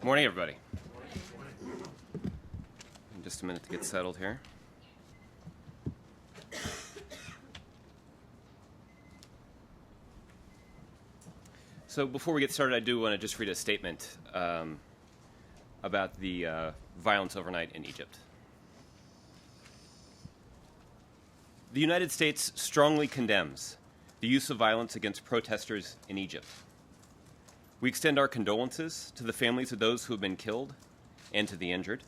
Morning, everybody. Just a minute to get settled here. So before we get started, I do want to just read a statement about the violence overnight in Egypt. The United States strongly condemns the use of violence against protesters in Egypt. We extend our condolences to the families of those who have been killed and to the injured.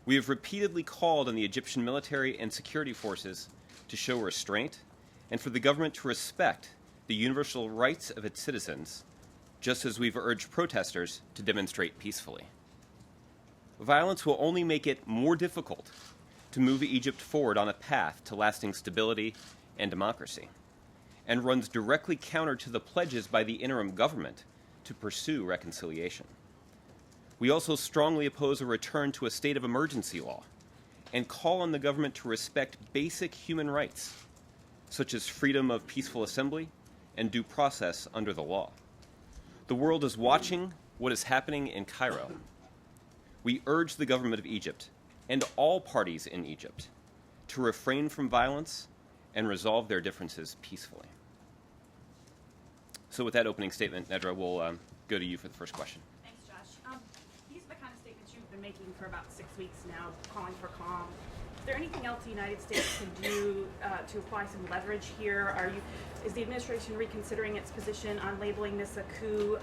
We have repeatedly called on the Egyptian military and security forces to show restraint and for the government to respect the universal rights of its citizens, just as we've urged protesters to demonstrate peacefully. Violence will only make it more difficult to move Egypt forward on a path to lasting stability and democracy, and runs directly counter to the pledges by the interim government to pursue reconciliation. We also strongly oppose a return to a state of emergency law and call on the government to respect basic human rights, such as freedom of peaceful assembly and due process under the law. The world is watching what is happening in Cairo. We urge the government of Egypt and all parties in Egypt to refrain from violence and resolve their differences peacefully. So with that opening statement, Nedra, we'll go to you for the first question. Thanks, Josh. These are the kind of statements you've been making for about 6 weeks now, calling for calm. Is there anything else the United States can do to apply some leverage here? Is the administration reconsidering its position on labeling this a coup?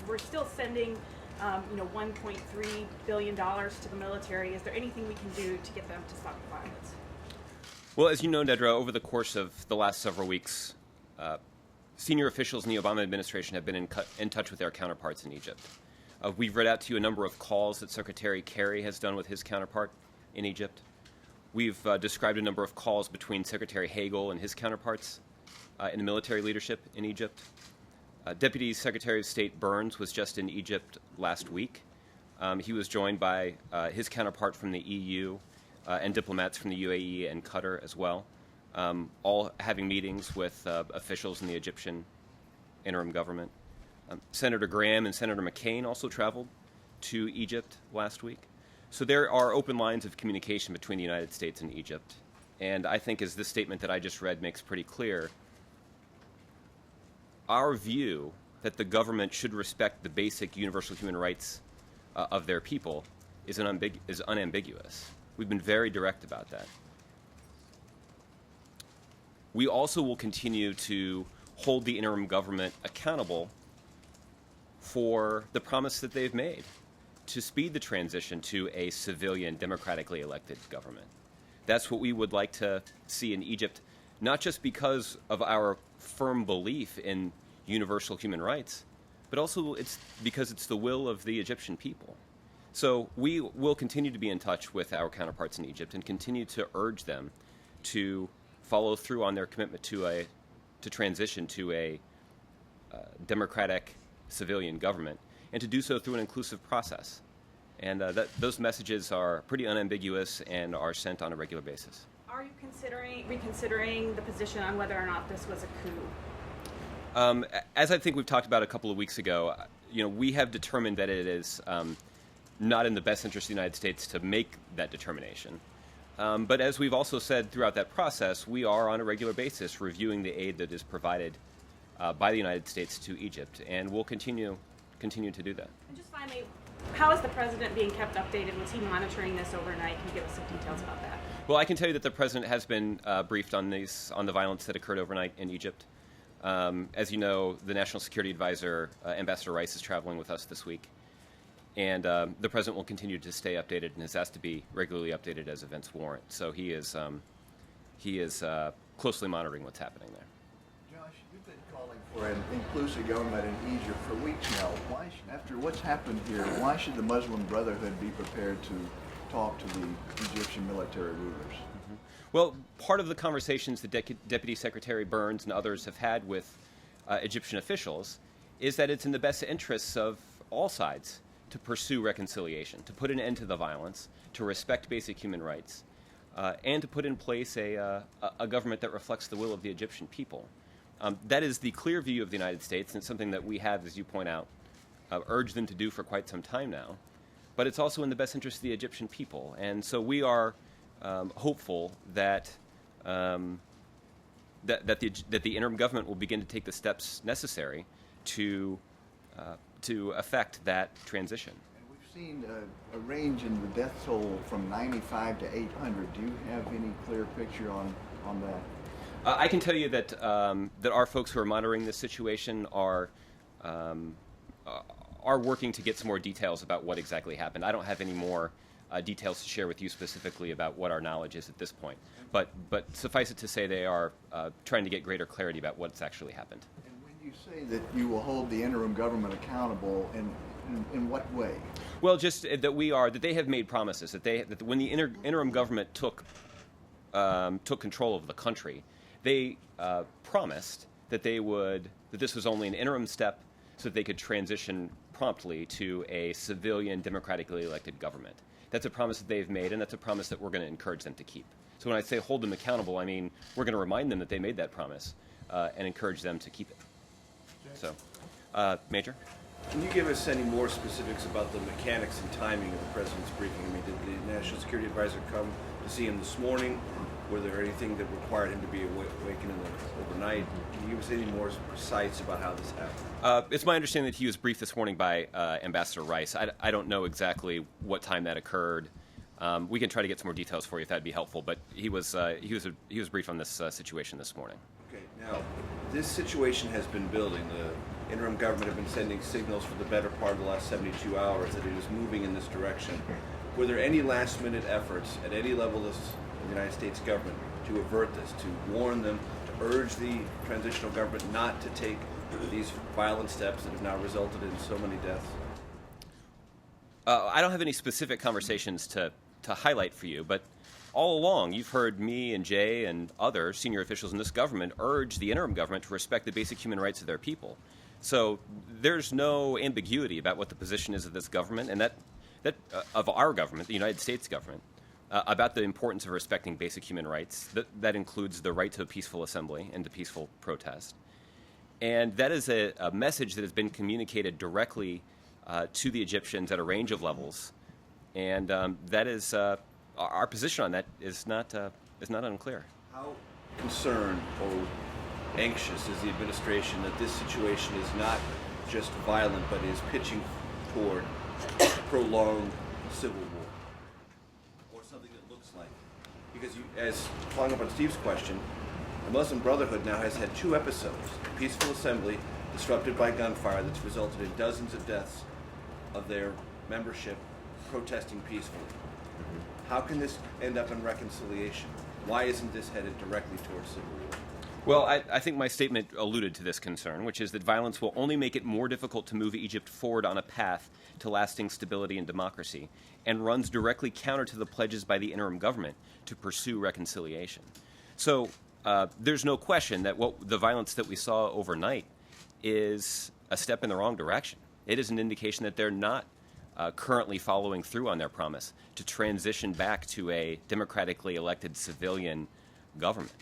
We're still sending $1.3 billion to the military. Is there anything we can do to get them to stop the violence? Well, as you know, Nedra, over the course of the last several weeks, senior officials in the Obama administration have been in touch with their counterparts in Egypt. We've read out to you a number of calls that Secretary Kerry has done with his counterpart in Egypt. We've described a number of calls between Secretary Hagel and his counterparts in the military leadership in Egypt. Deputy Secretary of State Burns was just in Egypt last week. He was joined by his counterpart from the EU and diplomats from the UAE and Qatar as well, all having meetings with officials in the Egyptian interim government. Senator Graham and Senator McCain also traveled to Egypt last week. So there are open lines of communication between the United States and Egypt. And I think, as this statement that I just read makes pretty clear, our view that the government should respect the basic universal human rights of their people is unambiguous. We've been very direct about that. We also will continue to hold the interim government accountable for the promise that they've made to speed the transition to a civilian, democratically elected government. That's what we would like to see in Egypt, not just because of our firm belief in universal human rights, but also because it's the will of the Egyptian people. So we will continue to be in touch with our counterparts in Egypt and continue to urge them to follow through on their commitment to transition to a democratic civilian government, and to do so through an inclusive process. And those messages are pretty unambiguous and are sent on a regular basis. Are you reconsidering the position on whether or not this was a coup? As I think we've talked about a couple of weeks ago, we have determined that it is not in the best interest of the United States to make that determination. But as we've also said throughout that process, we are on a regular basis reviewing the aid that is provided by the United States to Egypt, and we'll continue to do that. And just finally, how is the president being kept updated? Was he monitoring this overnight? Can you give us some details about that? Well, I can tell you that the president has been briefed on the violence that occurred overnight in Egypt. As you know, the National Security Advisor, Ambassador Rice, is traveling with us this week. And the president will continue to stay updated and is asked to be regularly updated as events warrant. So he is closely monitoring what's happening there. Josh, you've been calling for an inclusive government in Egypt for weeks now. After what's happened here, why should the Muslim Brotherhood be prepared to talk to the Egyptian military rulers? Mm-hmm. Well, part of the conversations that Deputy Secretary Burns and others have had with Egyptian officials is that it's in the best interests of all sides to pursue reconciliation, to put an end to the violence, to respect basic human rights, and to put in place a government that reflects the will of the Egyptian people. That is the clear view of the United States, and it's something that we have, as you point out, urged them to do for quite some time now. But it's also in the best interest of the Egyptian people. And so we are hopeful that that the interim government will begin to take the steps necessary to affect that transition. And we've seen a range in the death toll from 95 to 800. Do you have any clear picture on that? I can tell you that that our folks who are monitoring this situation are working to get some more details about what exactly happened. I don't have any more details to share with you specifically about what our knowledge is at this point. But suffice it to say they are trying to get greater clarity about what's actually happened. And when you say that you will hold the interim government accountable, in what way? Well, just that they have made promises that when the interim government took control of the country, they promised that that this was only an interim step so that they could transition promptly to a civilian, democratically elected government. That's a promise that they've made, and that's a promise that we're going to encourage them to keep. So when I say hold them accountable, I mean we're going to remind them that they made that promise and encourage them to keep it. So, Major? Can you give us any more specifics about the mechanics and timing of the president's briefing? I mean, did the National Security Advisor come to see him this morning? Were there anything that required him to be awakened overnight? Can you give us any more precise about how this happened? It's my understanding that he was briefed this morning by Ambassador Rice. I don't know exactly what time that occurred. We can try to get some more details for you if that'd be helpful. But he was briefed on this situation this morning. Okay. Now, this situation has been building. The interim government have been sending signals for the better part of the last 72 hours that it is moving in this direction. Were there any last-minute efforts at any level of the United States government to avert this, to warn them, to urge the transitional government not to take these violent steps that have now resulted in so many deaths? I don't have any specific conversations to highlight for you, but all along you've heard me and Jay and other senior officials in this government urge the interim government to respect the basic human rights of their people. So there's no ambiguity about what the position is of this government and that of our government, the United States government, about the importance of respecting basic human rights. That includes the right to a peaceful assembly and to peaceful protest. And that is a message that has been communicated directly to the Egyptians at a range of levels. And that is our position on that is not unclear. How concerned or anxious is the administration that this situation is not just violent, but is pitching toward a prolonged civil war, or something that looks like? Because as following up on Steve's question, the Muslim Brotherhood now has had 2 episodes, a peaceful assembly disrupted by gunfire that's resulted in dozens of deaths of their membership protesting peacefully. How can this end up in reconciliation? Why isn't this headed directly towards civil war? Well, I think my statement alluded to this concern, which is that violence will only make it more difficult to move Egypt forward on a path to lasting stability and democracy, and runs directly counter to the pledges by the interim government to pursue reconciliation. So there's no question that the violence that we saw overnight is a step in the wrong direction. It is an indication that they're not currently following through on their promise to transition back to a democratically elected civilian government.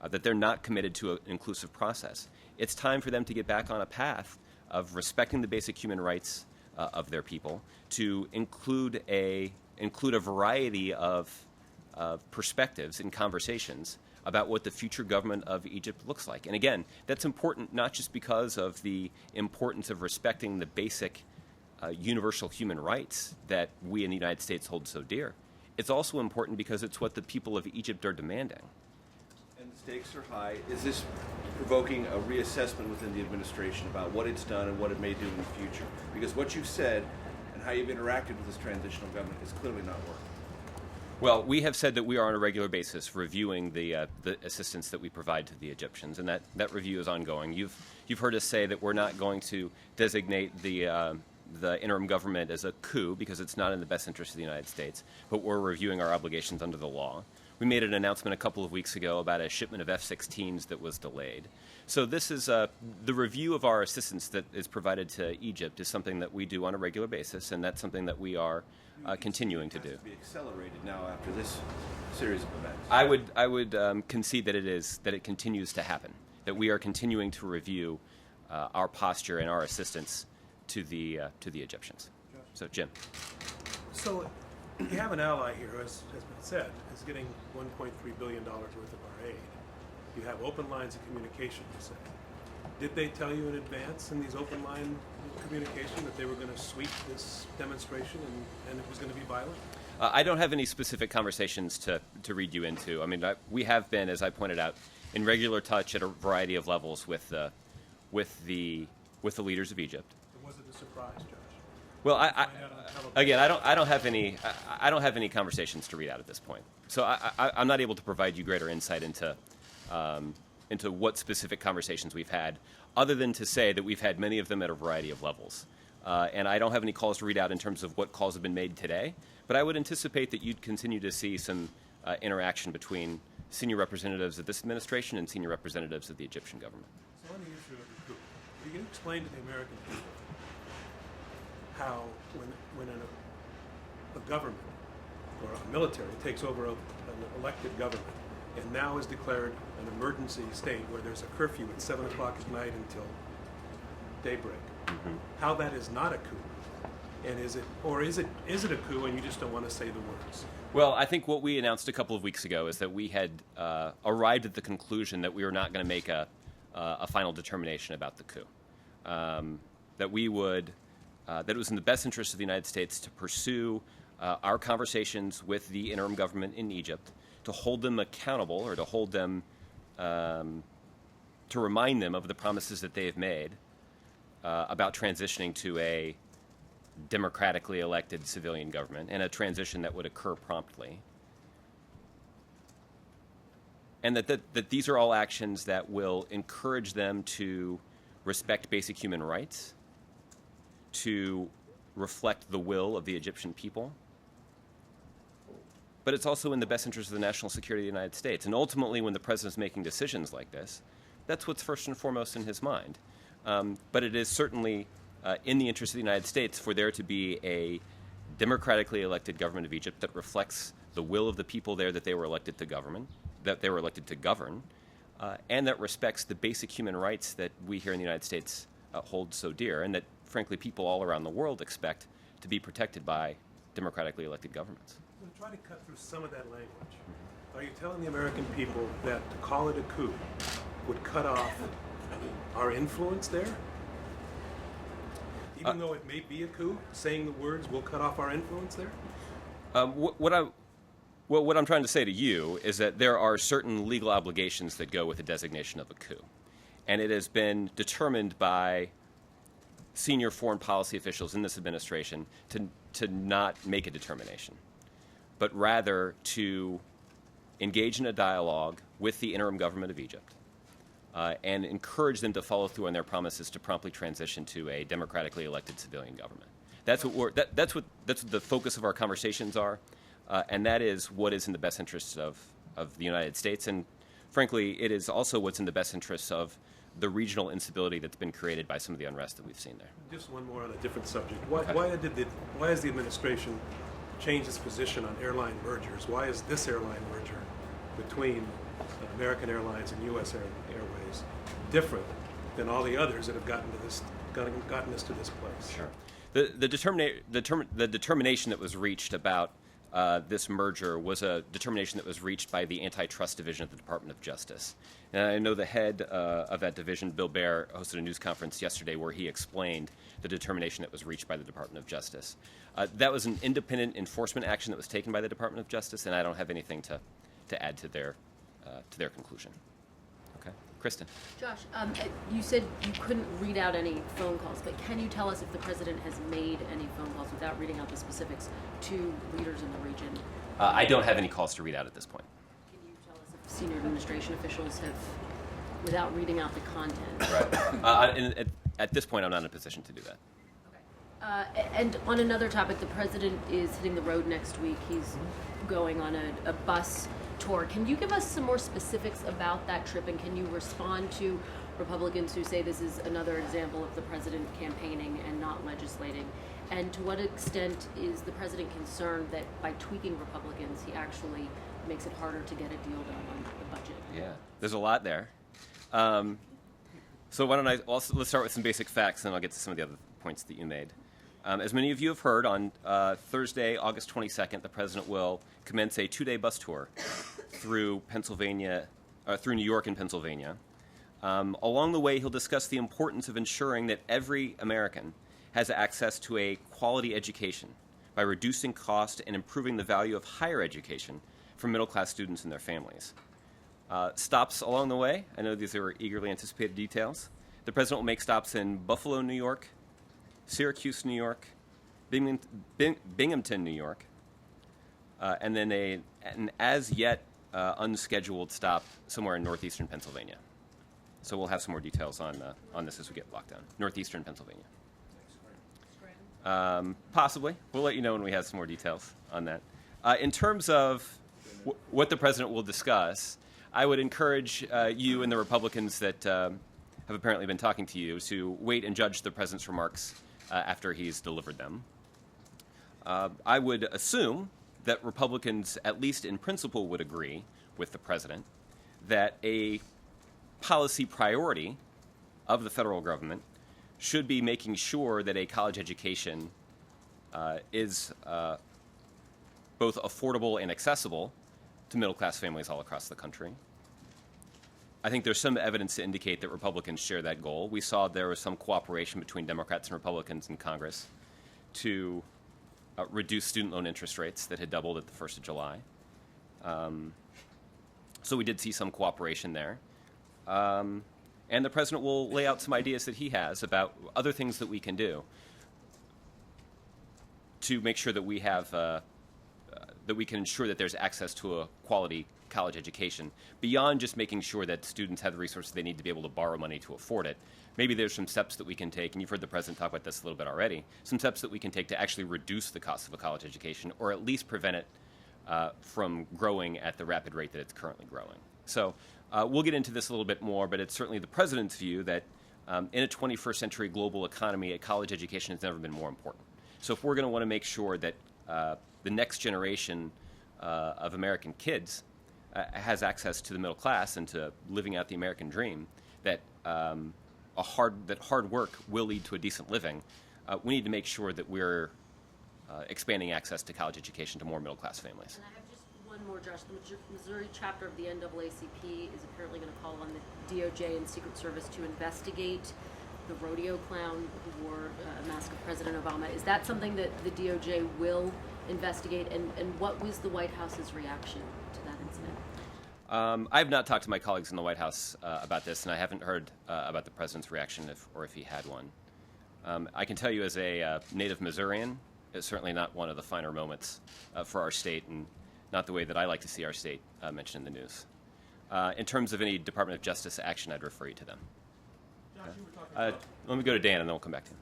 That they're not committed to an inclusive process. It's time for them to get back on a path of respecting the basic human rights of their people, to include a variety of perspectives and conversations about what the future government of Egypt looks like. And again, that's important not just because of the importance of respecting the basic universal human rights that we in the United States hold so dear. It's also important because it's what the people of Egypt are demanding. Stakes are high. Is this provoking a reassessment within the administration about what it's done and what it may do in the future? Because what you've said and how you've interacted with this transitional government is clearly not working. Well, we have said that we are on a regular basis reviewing the assistance that we provide to the Egyptians, and that review is ongoing. You've heard us say that we're not going to designate the interim government as a coup because it's not in the best interest of the United States, but we're reviewing our obligations under the law. We made an announcement a couple of weeks ago about a shipment of F-16s that was delayed. So this is the review of our assistance that is provided to Egypt is something that we do on a regular basis, and that's something that we are continuing to do. It has to be accelerated now after this series of events. I would concede that it continues to happen, that we are continuing to review our posture and our assistance to the Egyptians. So, Jim. So you have an ally here, as has been said, is getting $1.3 billion worth of our aid. You have open lines of communication, you say. Did they tell you in advance in these open line of communication that they were going to sweep this demonstration and it was going to be violent? I don't have any specific conversations to read you into. I mean, we have been, as I pointed out, in regular touch at a variety of levels with the leaders of Egypt. Or was it a surprise, Josh? Well, I don't have any conversations to read out at this point. So I'm not able to provide you greater insight into what specific conversations we've had, other than to say that we've had many of them at a variety of levels. And I don't have any calls to read out in terms of what calls have been made today, but I would anticipate that you'd continue to see some interaction between senior representatives of this administration and senior representatives of the Egyptian government. So on the issue of the coup, you can explain to the American people how when a government or a military takes over an elected government and now is declared an emergency state where there's a curfew at 7 o'clock at night until daybreak, how that is not a coup. And is it a coup and you just don't want to say the words? Well, I think what we announced a couple of weeks ago is that we had arrived at the conclusion that we were not going to make a final determination about the coup. That it was in the best interest of the United States to pursue our conversations with the interim government in Egypt, to hold them accountable or to hold them, to remind them of the promises that they have made about transitioning to a democratically elected civilian government, and a transition that would occur promptly. And that these are all actions that will encourage them to respect basic human rights, to reflect the will of the Egyptian people. But it's also in the best interest of the national security of the United States. And ultimately, when the president's making decisions like this, that's what's first and foremost in his mind. But it is certainly in the interest of the United States for there to be a democratically elected government of Egypt that reflects the will of the people there that they were elected to govern, and that respects the basic human rights that we here in the United States hold so dear, and that, frankly, people all around the world expect to be protected by democratically elected governments. I'm going to try to cut through some of that language. Are you telling the American people that to call it a coup would cut off our influence there? Even though it may be a coup, saying the words will cut off our influence there? What I'm trying to say to you is that there are certain legal obligations that go with the designation of a coup. And it has been determined by senior foreign policy officials in this administration to not make a determination, but rather to engage in a dialogue with the interim government of Egypt and encourage them to follow through on their promises to promptly transition to a democratically elected civilian government. That's what the focus of our conversations are, and that is what is in the best interests of the United States, and frankly, it is also what's in the best interests of the regional instability that's been created by some of the unrest that we've seen there. Just one more on a different subject. Why has the administration changed its position on airline mergers? Why is this airline merger between American Airlines and U.S. Airways different than all the others that have gotten us to this place? Sure. The determination that was reached about this merger was a determination that was reached by the Antitrust Division of the Department of Justice. And I know the head of that division, Bill Baer, hosted a news conference yesterday where he explained the determination that was reached by the Department of Justice. That was an independent enforcement action that was taken by the Department of Justice, and I don't have anything to add to their conclusion. Okay, Kristen. Josh, you said you couldn't read out any phone calls, but can you tell us if the president has made any phone calls without reading out the specifics to leaders in the region? I don't have any calls to read out at this point. Can you tell us if senior administration officials have, without reading out the content? Right. At this point, I'm not in a position to do that. Okay. And on another topic, the president is hitting the road next week. He's going on a bus tour. Can you give us some more specifics about that trip, and can you respond to Republicans who say this is another example of the president campaigning and not legislating? And to what extent is the president concerned that by tweaking Republicans, he actually makes it harder to get a deal done on the budget? Yeah, there's a lot there. So why don't let's start with some basic facts, and I'll get to some of points that you made. As many of you have heard, on Thursday, August 22nd, the president will commence a 2-day bus tour through through New York and Pennsylvania. Along the way, he'll discuss the importance of ensuring that every American has access to a quality education by reducing cost and improving the value of higher education for middle-class students and their families. Stops along the way. I know these are eagerly anticipated details. The president will make stops in Buffalo, New York, Syracuse, New York, Binghamton, New York, and then an as-yet unscheduled stop somewhere in northeastern Pennsylvania. So we'll have some more details on this as we get locked down. Northeastern Pennsylvania. Possibly. We'll let you know when we have some more details on that. In terms of what the president will discuss, I would encourage you and the Republicans that have apparently been talking to you to wait and judge the president's remarks after he's delivered them. I would assume that Republicans, at least in principle, would agree with the president that a policy priority of the federal government should be making sure that a college education is both affordable and accessible to middle-class families all across the country. I think there's some evidence to indicate that Republicans share that goal. We saw there was some cooperation between Democrats and Republicans in Congress to reduce student loan interest rates that had doubled at the 1st of July. So we did see some cooperation there. And the president will lay out some ideas that he has about other things that we can do to make sure that we have that we can ensure that there's access to a quality college education beyond just making sure that students have the resources they need to be able to borrow money to afford it. Maybe there's some steps that we can take, and you've heard the president talk about this a little bit already, some steps that we can take to actually reduce the cost of a college education or at least prevent it from growing at the rapid rate that it's currently growing. So we'll get into this a little bit more, but it's certainly the president's view that in a 21st century global economy, a college education has never been more important. So if we're going to want to make sure that the next generation of American kids has access to the middle class and to living out the American dream, that hard work will lead to a decent living, we need to make sure that we're expanding access to college education to more middle class families. And I have just one more, Josh. The Missouri chapter of the NAACP is apparently going to call on the DOJ and Secret Service to investigate the rodeo clown who wore a mask of President Obama. Is that something that the DOJ will investigate? And what was the White House's reaction to that incident? I have not talked to my colleagues in the White House about this, and I haven't heard about the president's reaction if he had one. I can tell you as a native Missourian, it's certainly not one of the finer moments for our state, and not the way that I like to see our state mentioned in the news. In terms of any Department of Justice action, I'd refer you to them. Josh, you were talking about... Let me go to Dan, and then we'll come back to him.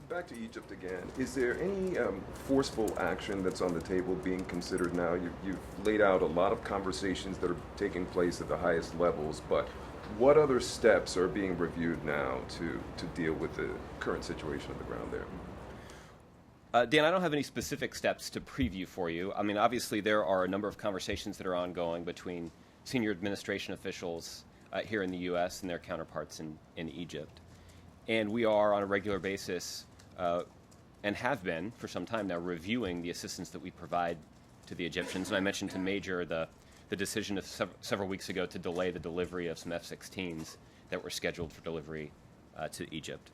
Back to Egypt again. Is there any forceful action that's on the table being considered now? You've laid out a lot of conversations that are taking place at the highest levels, but what other steps are being reviewed now to deal with the current situation on the ground there? Dan, I don't have any specific steps to preview for you. I mean, obviously, there are a number of conversations that are ongoing between senior administration officials here in the U.S. and their counterparts in Egypt. And we are, on a regular basis, and have been for some time now, reviewing the assistance that we provide to the Egyptians. And I mentioned to Major the decision of several weeks ago to delay the delivery of some F-16s that were scheduled for delivery to Egypt.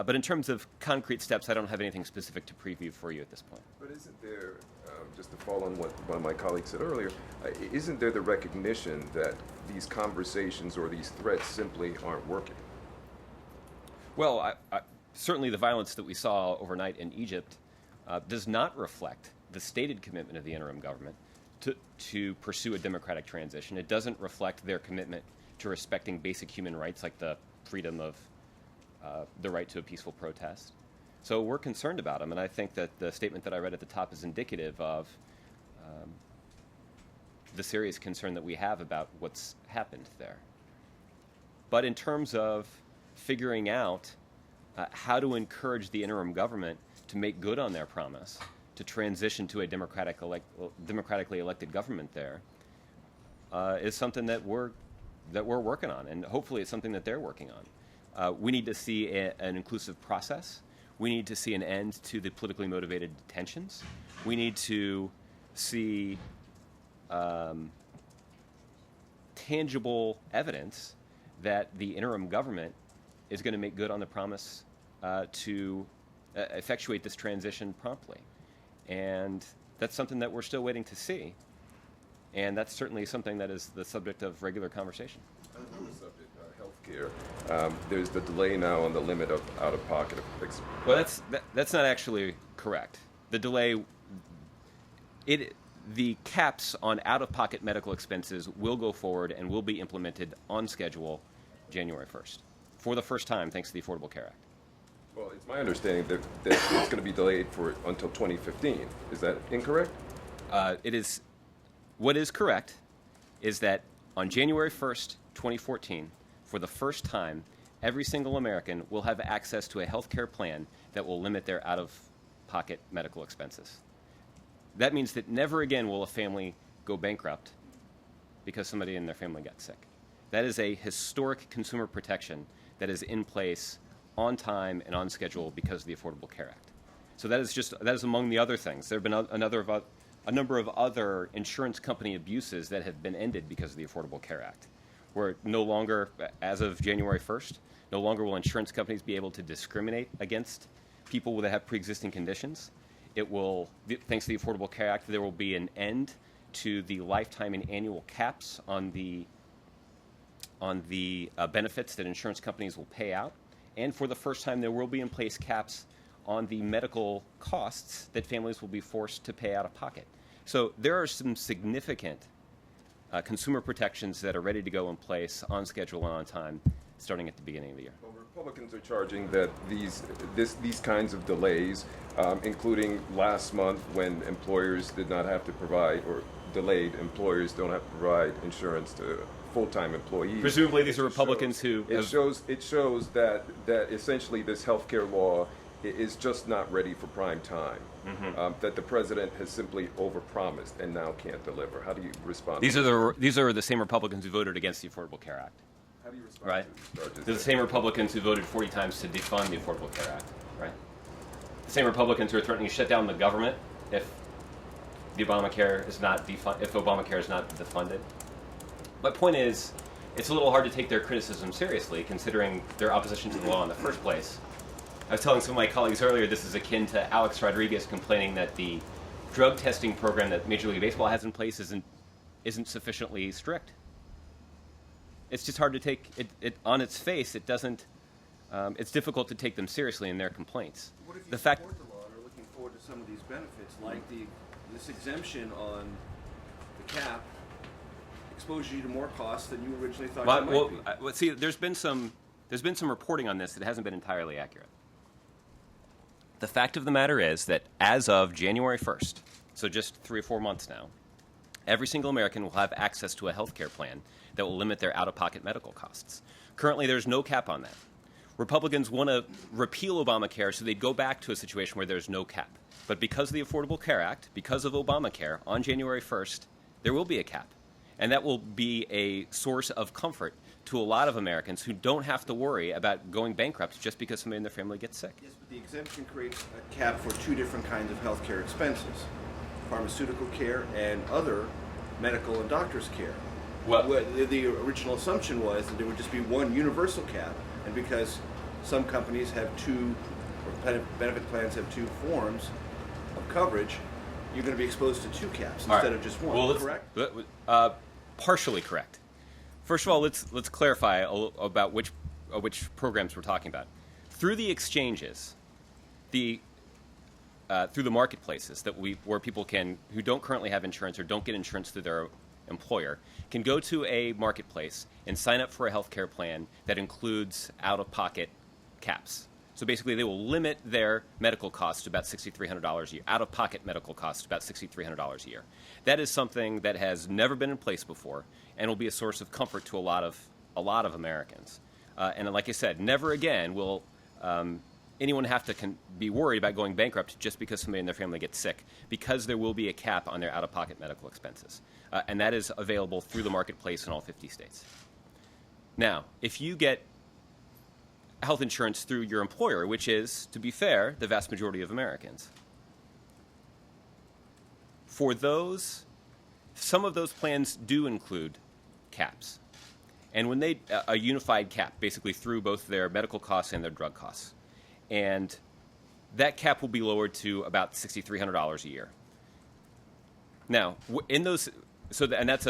But in terms of concrete steps, I don't have anything specific to preview for you at this point. But isn't there, just to follow on what one of my colleagues said earlier, isn't there the recognition that these conversations or these threats simply aren't working? Well, certainly the violence that we saw overnight in Egypt does not reflect the stated commitment of the interim government to pursue a democratic transition. It doesn't reflect their commitment to respecting basic human rights like the freedom of the right to a peaceful protest. So we're concerned about them, and I think that the statement that I read at the top is indicative of the serious concern that we have about what's happened there. But in terms of figuring out how to encourage the interim government to make good on their promise to transition to a democratically elected government there is something that we're working on, and hopefully it's something that they're working on. We need to see an inclusive process. We need to see an end to the politically motivated detentions. We need to see tangible evidence that the interim government is going to make good on the promise to effectuate this transition promptly. And that's something that we're still waiting to see. And that's certainly something that is the subject of regular conversation. On the subject of healthcare, there's the delay now on the limit of out-of-pocket. Well, that's not actually correct. The delay, the caps on out-of-pocket medical expenses will go forward and will be implemented on schedule January 1st, for the first time, thanks to the Affordable Care Act. Well, it's my understanding that it's going to be delayed until 2015. Is that incorrect? It is. What is correct is that on January 1st, 2014, for the first time, every single American will have access to a health care plan that will limit their out-of-pocket medical expenses. That means that never again will a family go bankrupt because somebody in their family got sick. That is a historic consumer protection that is in place on time and on schedule because of the Affordable Care Act. So that is among the other things. There have been a number of other insurance company abuses that have been ended because of the Affordable Care Act, where no longer, as of January 1st, no longer will insurance companies be able to discriminate against people that have pre-existing conditions. It will, thanks to the Affordable Care Act, there will be an end to the lifetime and annual caps on the benefits that insurance companies will pay out. And for the first time, there will be in place caps on the medical costs that families will be forced to pay out of pocket. So there are some significant consumer protections that are ready to go in place on schedule and on time starting at the beginning of the year. Well, Republicans are charging that these kinds of delays, including last month when employers did not have to provide, or delayed, employers don't have to provide insurance to full-time employees. Presumably these are Republicans who... It shows that essentially this health care law is just not ready for prime time. Mm-hmm. That the president has simply overpromised and now can't deliver. How do you respond? These are the same Republicans who voted against the Affordable Care Act. How do you respond? Right. They're the same Republicans who voted 40 times to defund the Affordable Care Act. Right. The same Republicans who are threatening to shut down the government if Obamacare is not defunded. My point is, it's a little hard to take their criticism seriously, considering their opposition to the law in the first place. I was telling some of my colleagues earlier, this is akin to Alex Rodriguez complaining that the drug testing program that Major League Baseball has in place isn't sufficiently strict. It's just hard to take it on its face. It doesn't. It's difficult to take them seriously in their complaints. What if you support the law and are looking forward to some of these benefits, like this exemption on the cap? Exposes you to more costs than you originally thought you might be. See, there's been some reporting on this that hasn't been entirely accurate. The fact of the matter is that as of January 1st, so just 3 or 4 months now, every single American will have access to a health care plan that will limit their out-of-pocket medical costs. Currently, there's no cap on that. Republicans want to repeal Obamacare so they'd go back to a situation where there's no cap. But because of the Affordable Care Act, because of Obamacare, on January 1st, there will be a cap. And that will be a source of comfort to a lot of Americans who don't have to worry about going bankrupt just because somebody in their family gets sick. Yes, but the exemption creates a cap for 2 different kinds of health care expenses: pharmaceutical care and other medical and doctor's care. Well, the original assumption was that there would just be one universal cap, and because some companies have or benefit plans have 2 forms of coverage, you're going to be exposed to 2 caps instead of just one. Well, correct? Partially correct. First of all, let's clarify about which programs we're talking about. Through the exchanges, through the marketplaces where people who don't currently have insurance or don't get insurance through their employer can go to a marketplace and sign up for a health care plan that includes out-of-pocket caps. So basically, they will limit their medical costs to about $6,300 a year, out-of-pocket medical costs to about $6,300 a year. That is something that has never been in place before, and will be a source of comfort to a lot of Americans. And like I said, never again will anyone have to be worried about going bankrupt just because somebody in their family gets sick, because there will be a cap on their out-of-pocket medical expenses, and that is available through the marketplace in all 50 states. Now, if you get health insurance through your employer, which is, to be fair, the vast majority of Americans. For those, some of those plans do include caps. And when they, a unified cap, basically through both their medical costs and their drug costs. And that cap will be lowered to about $6,300 a year. Now, in those, and that's,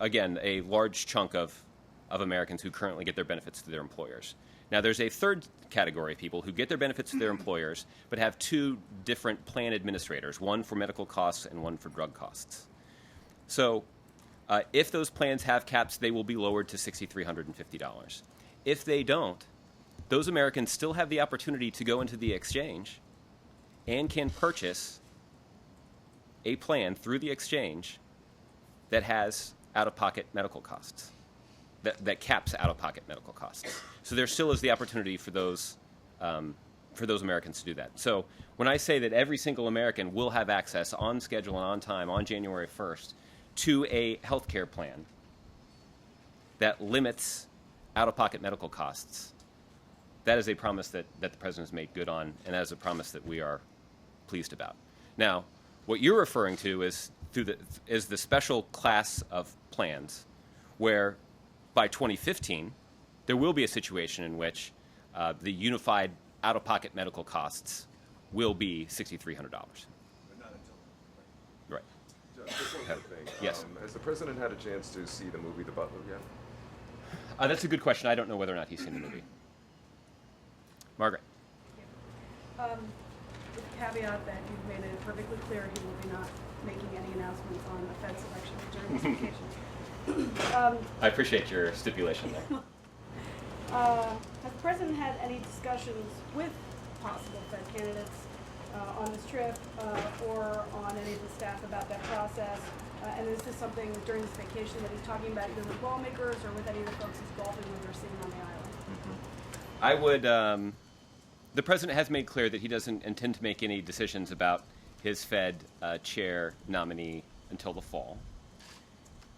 again, a large chunk of Americans who currently get their benefits through their employers. Now, there's a third category of people who get their benefits through their employers, but have two different plan administrators, one for medical costs and one for drug costs. So if those plans have caps, they will be lowered to $6,350. If they don't, those Americans still have the opportunity to go into the exchange and can purchase a plan through the exchange that has out-of-pocket medical costs, that caps out-of-pocket medical costs. So there still is the opportunity for those Americans to do that. So when I say that every single American will have access on schedule and on time on January 1st to a health care plan that limits out-of-pocket medical costs, that is a promise that the President has made good on, and that is a promise that we are pleased about. Now, what you're referring to is the special class of plans where by 2015 there will be a situation in which the unified out-of-pocket medical costs will be $6,300. Right. Just one quick thing. Yes. Has the President had a chance to see the movie The Butler yet? That's a good question. I don't know whether or not he's seen the movie. Margaret. With the caveat that you've made it perfectly clear he will be not making any announcements on the Fed selection during this vacation. I appreciate your stipulation there. Has the President had any discussions with possible Fed candidates on this trip or on any of the staff about that process? And is this something during this vacation that he's talking about either with lawmakers or with any of the folks he's golfing with or seeing on the island? I would, the President has made clear that he doesn't intend to make any decisions about his Fed chair nominee until the fall.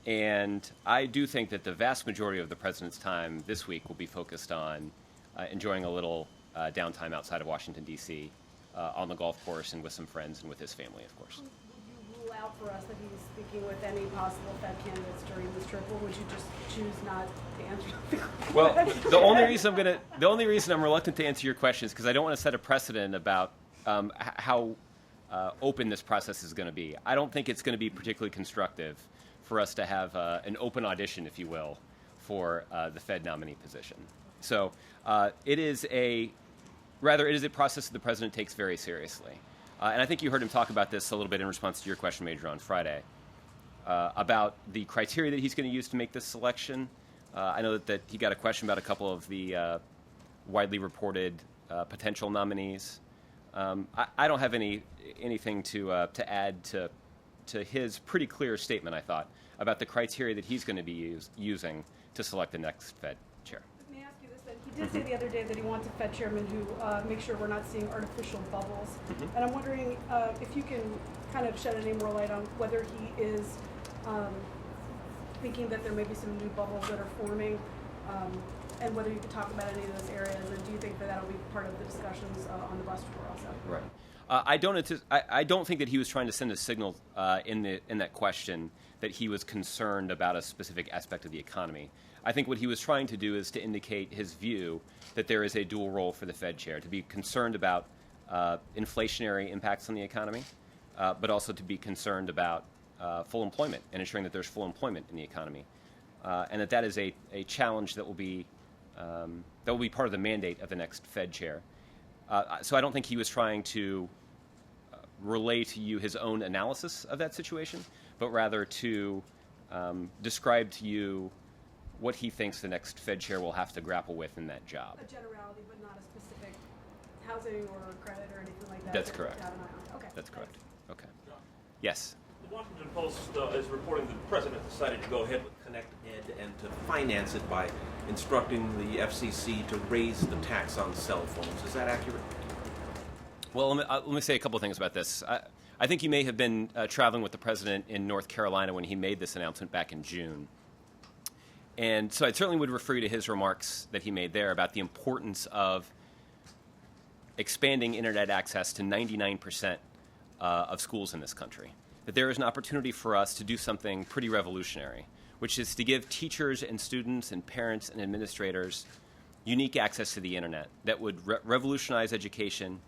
And I do think that the vast majority of the President's time this week will be focused on enjoying a little downtime outside of Washington, D.C., on the golf course and with some friends and with his family, of course. Would you rule out for us that he's speaking with any possible Fed candidates during this trip, or would you just choose not to answer the question? Well, the only reason I'm reluctant to answer your question is because I don't want to set a precedent about how open this process is going to be. I don't think it's going to be particularly constructive for us to have an open audition, if you will, for the Fed nominee position. So it is a process that the President takes very seriously. And I think you heard him talk about this a little bit in response to your question, Major, on Friday, about the criteria that he's going to use to make this selection. I know that he got a question about a couple of the widely reported potential nominees. I don't have anything to add to his pretty clear statement, I thought, about the criteria that he's going to be using to select the next Fed chair. Let me ask you this then. He did say the other day that he wants a Fed chairman who makes sure we're not seeing artificial bubbles. And I'm wondering if you can kind of shed any more light on whether he is thinking that there may be some new bubbles that are forming, and whether you could talk about any of those areas, and do you think that that'll be part of the discussions on the bus tour also? Right. I don't think that he was trying to send a signal in that question that he was concerned about a specific aspect of the economy. I think what he was trying to do is to indicate his view that there is a dual role for the Fed chair, to be concerned about inflationary impacts on the economy, but also to be concerned about full employment and ensuring that there's full employment in the economy, and that is a challenge that will be part of the mandate of the next Fed chair. So I don't think he was trying to relay to you his own analysis of that situation, but rather to describe to you what he thinks the next Fed chair will have to grapple with in that job. A generality, but not a specific housing or credit or anything like that. That's correct. Okay. That's correct. Okay. Yes. The Washington Post is reporting that the President decided to go ahead with Connect Ed and to finance it by instructing the FCC to raise the tax on cell phones. Is that accurate? Well, let me say a couple of things about this. I think you may have been traveling with the President in North Carolina when he made this announcement back in June. And so I certainly would refer you to his remarks that he made there about the importance of expanding internet access to 99% of schools in this country. That there is an opportunity for us to do something pretty revolutionary, which is to give teachers and students and parents and administrators unique access to the internet that would revolutionize education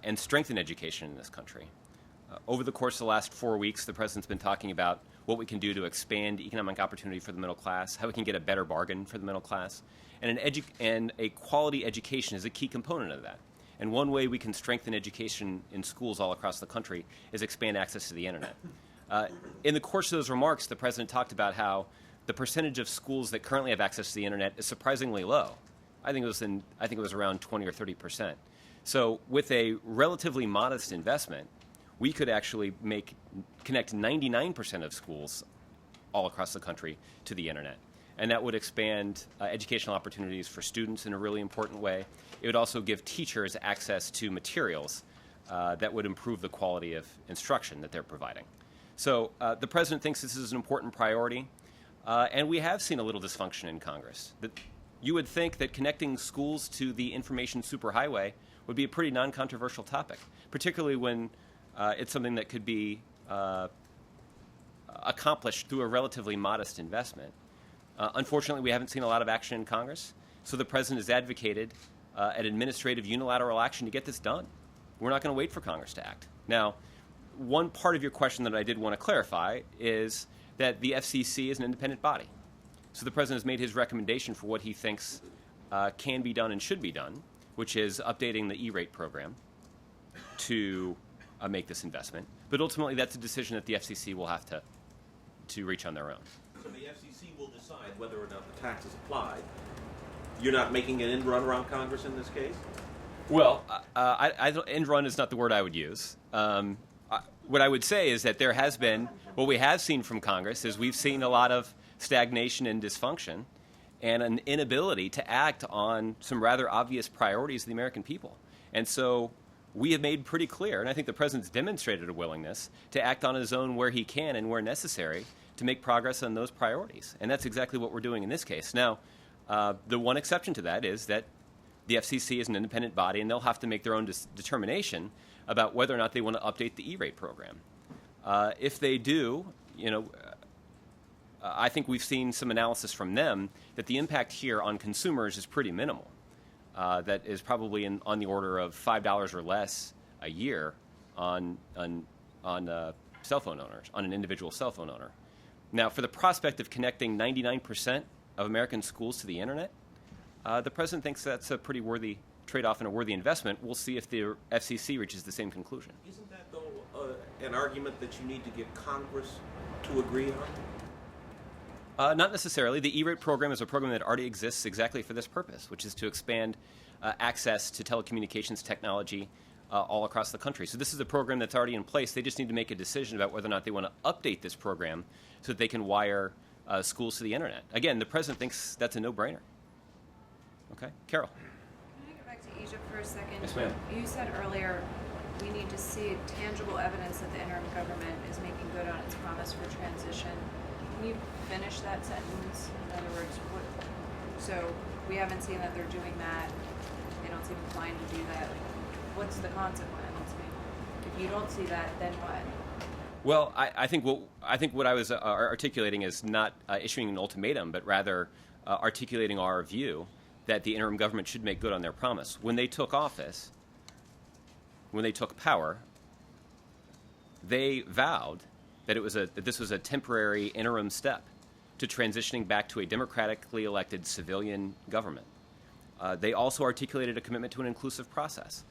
and strengthen education in this country. Over the course of the last 4 weeks, the president's been talking about what we can do to expand economic opportunity for the middle class, how we can get a better bargain for the middle class, and a quality education is a key component of that. And one way we can strengthen education in schools all across the country is expand access to the internet. In the course of those remarks, the president talked about how the percentage of schools that currently have access to the internet is surprisingly low. I think it was around 20 or 30%. So with a relatively modest investment, we could actually connect 99% of schools all across the country to the internet. And that would expand educational opportunities for students in a really important way. It would also give teachers access to materials that would improve the quality of instruction that they're providing. So the president thinks this is an important priority, and we have seen a little dysfunction in Congress. You would think that connecting schools to the information superhighway would be a pretty non-controversial topic, particularly when it's something that could be accomplished through a relatively modest investment. Unfortunately, we haven't seen a lot of action in Congress, so the president has advocated an administrative unilateral action to get this done. We're not going to wait for Congress to act. Now, one part of your question that I did want to clarify is that the FCC is an independent body. So the president has made his recommendation for what he thinks can be done and should be done, which is updating the E-rate program to make this investment. But ultimately, that's a decision that the FCC will have to reach on their own. So the FCC will decide whether or not the tax is applied. You're not making an end run around Congress in this case? Well, end run is not the word I would use. What I would say is that there has been, what we have seen from Congress is we've seen a lot of stagnation and dysfunction and an inability to act on some rather obvious priorities of the American people. And so we have made pretty clear, and I think the president's demonstrated a willingness to act on his own where he can and where necessary to make progress on those priorities. And that's exactly what we're doing in this case. Now, the one exception to that is that the FCC is an independent body, and they'll have to make their own determination about whether or not they want to update the E-rate program. If they do, I think we've seen some analysis from them that the impact here on consumers is pretty minimal. That is probably on the order of $5 or less a year on cell phone owners, on an individual cell phone owner. Now, for the prospect of connecting 99% of American schools to the internet, the president thinks that's a pretty worthy trade-off and a worthy investment. We'll see if the FCC reaches the same conclusion. Isn't that, though, an argument that you need to get Congress to agree on? Not necessarily. The E-rate program is a program that already exists exactly for this purpose, which is to expand access to telecommunications technology all across the country. So this is a program that's already in place. They just need to make a decision about whether or not they want to update this program so that they can wire schools to the internet. Again, the president thinks that's a no-brainer. Okay, Carol. Can I go back to Egypt for a second? Yes, ma'am. You said earlier we need to see tangible evidence that the interim government is making good on its promise for transition. Can you finish that sentence? In other words, so we haven't seen that they're doing that. They don't seem inclined to do that. What's the consequence? If you don't see that, then what? Well, I think what I was articulating is not issuing an ultimatum, but rather articulating our view that the interim government should make good on their promise. When they took office, when they took power, they vowed that this was a temporary interim step to transitioning back to a democratically elected civilian government. They also articulated a commitment to an inclusive process.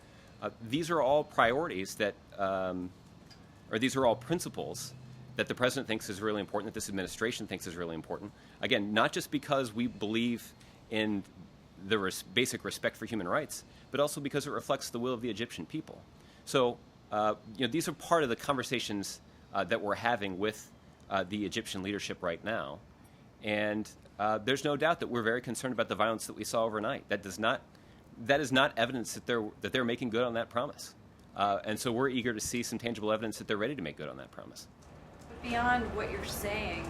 These are all priorities that, or these are all principles that the president thinks is really important, that this administration thinks is really important. Again, not just because we believe in the basic respect for human rights, but also because it reflects the will of the Egyptian people. So, these are part of the conversations that we're having with the Egyptian leadership right now. And there's no doubt that we're very concerned about the violence that we saw overnight. That is not evidence that they're making good on that promise. And so we're eager to see some tangible evidence that they're ready to make good on that promise. But beyond what you're saying,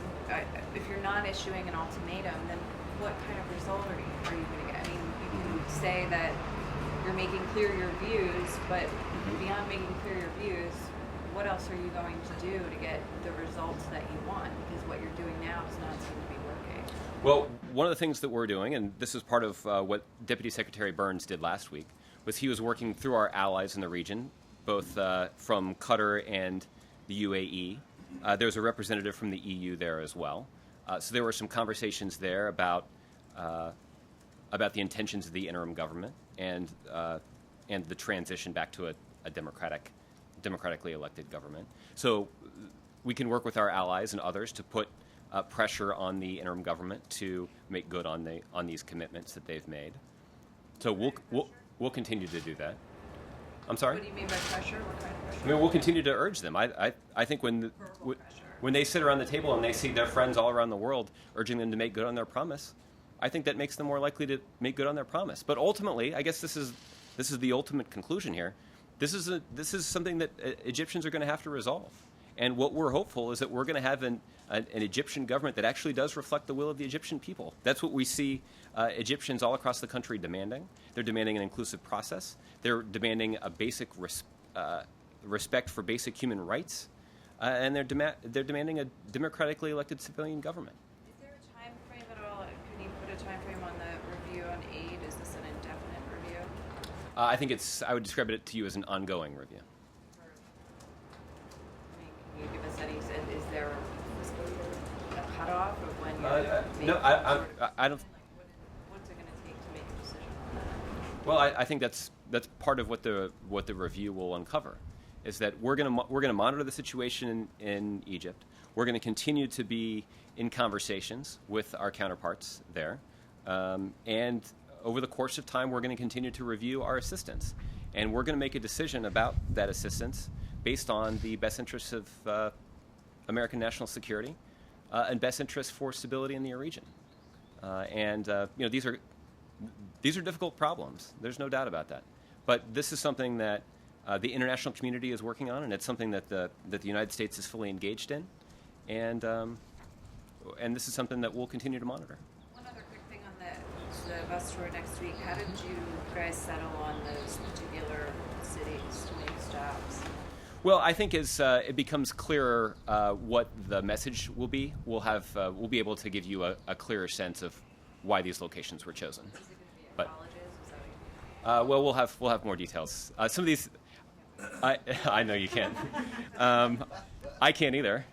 if you're not issuing an ultimatum, then what kind of result are you going to get? I mean, you can say that you're making clear your views, but beyond making clear your views, what else are you going to do to get the results that you want? Because what you're doing now does not seem to be working. Well, one of the things that we're doing, and this is part of what Deputy Secretary Burns did last week, was he was working through our allies in the region, both from Qatar and the UAE. There's a representative from the EU there as well. So there were some conversations there about the intentions of the interim government and the transition back to a democratically elected government. So we can work with our allies and others to put pressure on the interim government to make good on these commitments that they've made. So we'll continue to do that. I'm sorry? What do you mean by pressure? What kind of pressure? I mean, we'll continue to urge them. I think when they sit around the table and they see their friends all around the world urging them to make good on their promise, I think that makes them more likely to make good on their promise. But ultimately, I guess this is the ultimate conclusion here. This is something that Egyptians are going to have to resolve. And what we're hopeful is that we're going to have an Egyptian government that actually does reflect the will of the Egyptian people. That's what we see Egyptians all across the country demanding. They're demanding an inclusive process. They're demanding a basic respect for basic human rights. And they're demanding a democratically elected civilian government. Is there a time frame at all? Can you put a time frame on the review on aid? Is this an indefinite review? I think I would describe it to you as an ongoing review. Can you give us any, is there a cutoff of when you No, I don't. What's it going to take to make a decision on that? Well, I think that's part of what the review will uncover, is that we're going to monitor the situation in Egypt. We're going to continue to be in conversations with our counterparts there, and over the course of time, we're going to continue to review our assistance, and we're going to make a decision about that assistance based on the best interests of American national security and best interests for stability in the region. These are difficult problems. There's no doubt about that. But this is something that the international community is working on, and it's something that the United States is fully engaged in, and this is something that we'll continue to monitor. One other quick thing on the bus tour next week. How did you guys settle on those particular cities to make stops? Well, I think as it becomes clearer what the message will be, we'll be able to give you a clearer sense of why these locations were chosen. Is it going to be at colleges? Is that what you Well, we'll have more details. Some of these, I know you can't. I can't either.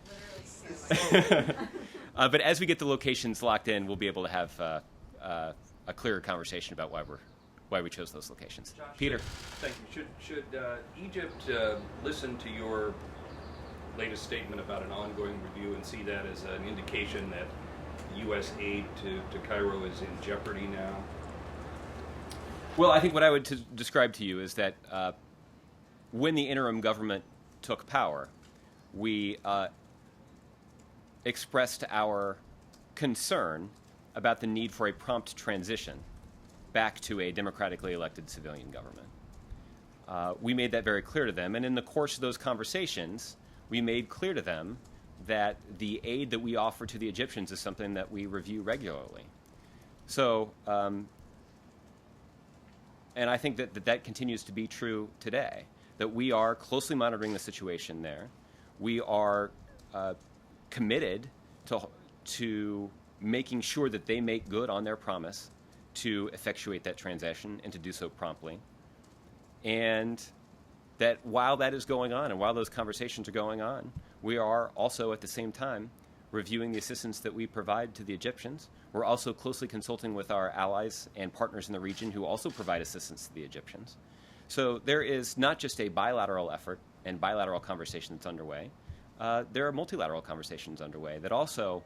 But as we get the locations locked in, we'll be able to have a clearer conversation about why we chose those locations. Josh, Peter. Thank you. Should Egypt listen to your latest statement about an ongoing review and see that as an indication that U.S. aid to Cairo is in jeopardy now? Well, I think what I would describe to you is that when the interim government took power, we expressed our concern about the need for a prompt transition back to a democratically elected civilian government. We made that very clear to them, and in the course of those conversations, we made clear to them that the aid that we offer to the Egyptians is something that we review regularly. So, and I think that continues to be true today, that we are closely monitoring the situation there. We are committed to making sure that they make good on their promise to effectuate that transition and to do so promptly. And that while that is going on and while those conversations are going on, we are also at the same time reviewing the assistance that we provide to the Egyptians. We're also closely consulting with our allies and partners in the region who also provide assistance to the Egyptians. So there is not just a bilateral effort and bilateral conversation that's underway. There are multilateral conversations underway that also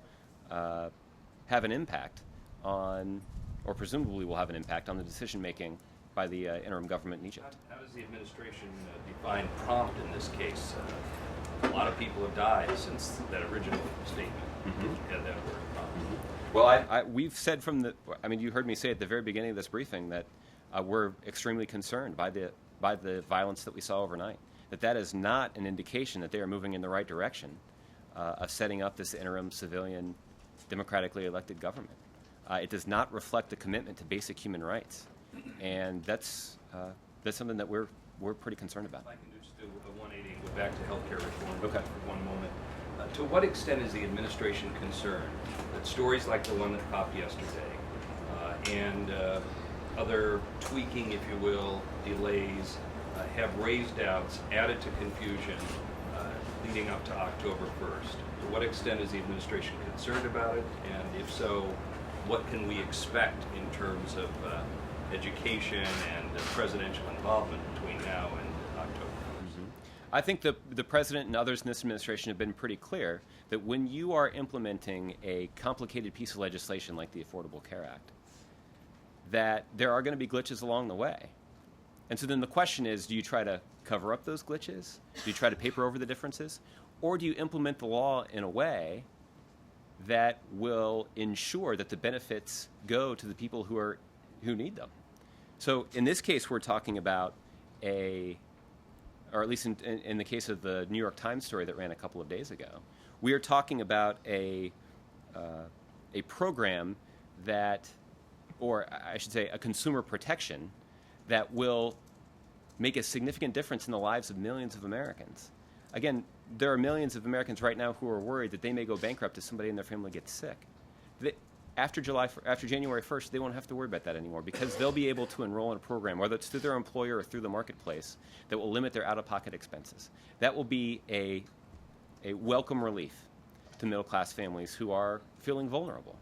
have an impact on, or presumably will have an impact on, the decision-making by the interim government in Egypt. How does the administration define prompt in this case? A lot of people have died since that original statement. Yeah, that word prompt. Well, we've said you heard me say at the very beginning of this briefing that we're extremely concerned by the violence that we saw overnight. That is not an indication that they are moving in the right direction of setting up this interim civilian democratically elected government. It does not reflect the commitment to basic human rights, and that's something that we're pretty concerned about. If I can just do a 180 and go back to healthcare reform Okay. for one moment. To what extent is the administration concerned that stories like the one that popped yesterday and other tweaking, if you will, delays have raised doubts, added to confusion leading up to October 1st? To what extent is the administration concerned about it? And if so, what can we expect in terms of education and presidential involvement between now and October 1st? I think the president and others in this administration have been pretty clear that when you are implementing a complicated piece of legislation like the Affordable Care Act, that there are going to be glitches along the way. And so then the question is, do you try to cover up those glitches? Do you try to paper over the differences? Or do you implement the law in a way that will ensure that the benefits go to the people who need them? So in this case, we're talking about or at least in the case of the New York Times story that ran a couple of days ago, we are talking about a program that, or I should say, a consumer protection that will make a significant difference in the lives of millions of Americans. Again, there are millions of Americans right now who are worried that they may go bankrupt if somebody in their family gets sick. After January 1st, they won't have to worry about that anymore because they'll be able to enroll in a program, whether it's through their employer or through the marketplace, that will limit their out-of-pocket expenses. That will be a welcome relief to middle-class families who are feeling vulnerable.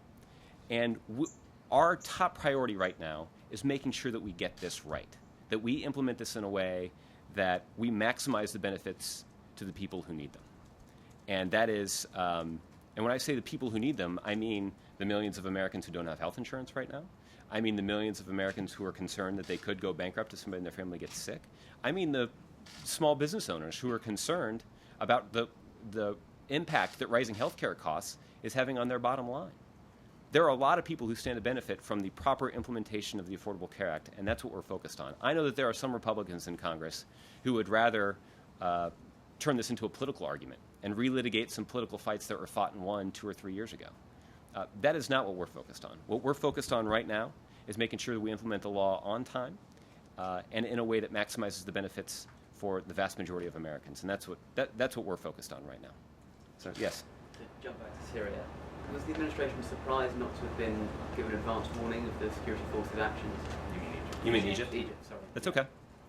And our top priority right now is making sure that we get this right, that we implement this in a way that we maximize the benefits to the people who need them. And that is, and when I say the people who need them, I mean the millions of Americans who don't have health insurance right now. I mean the millions of Americans who are concerned that they could go bankrupt if somebody in their family gets sick. I mean the small business owners who are concerned about the impact that rising healthcare costs is having on their bottom line. There are a lot of people who stand to benefit from the proper implementation of the Affordable Care Act, and that's what we're focused on. I know that there are some Republicans in Congress who would rather turn this into a political argument and relitigate some political fights that were fought and won 2 or 3 years ago. That is not what we're focused on. What we're focused on right now is making sure that we implement the law on time and in a way that maximizes the benefits for the vast majority of Americans, and that's what we're focused on right now. So, yes. To jump back to Syria, was the administration surprised not to have been given advance warning of the security forces' actions? You mean Egypt? Egypt, sorry. That's okay.